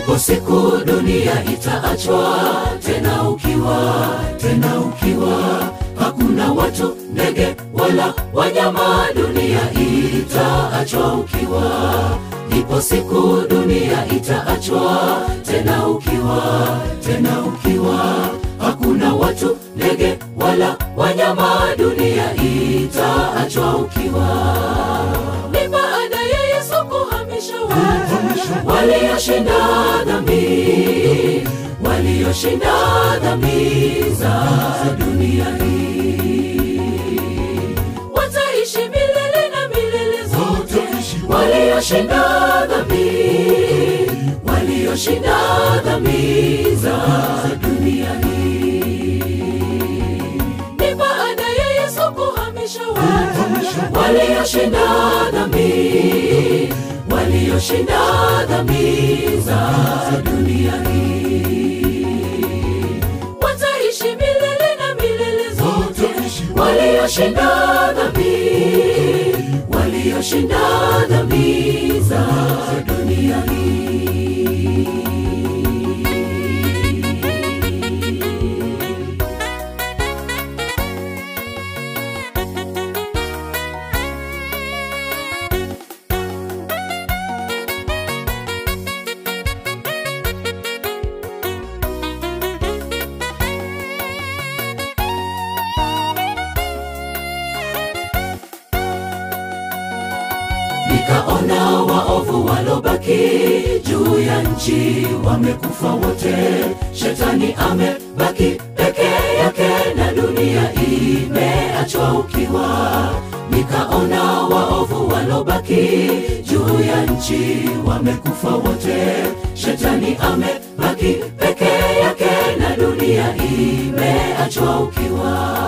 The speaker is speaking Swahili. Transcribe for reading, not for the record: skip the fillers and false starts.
Ipo siku dunia itaachwa tena ukiwa, hakuna watu, ndege wala wanyama, dunia itaachwa ukiwa. Ipo siku dunia itaachwa tena ukiwa, hakuna watu, ndege wala wanyama, dunia itaachwa ukiwa. Ni baada ya Yesu kuhamisha walioshinda dhambi za dunia hii, wataishi milele na milele zote. Walioshinda dhambi za dunia hii. Ni baada ya Yesu kuhamisha walioshinda dhambi za dunia hii, wataishi milele na milele zote. Walioshinda dhambi za dunia hii. Nikaona waovu walobaki juu ya nchi wamekufa wote. Shetani amebaki peke yake na dunia imeachwa ukiwa. Nikaona waovu walobaki juu ya nchi wamekufa wote. Shetani amebaki peke yake na dunia imeachwa ukiwa.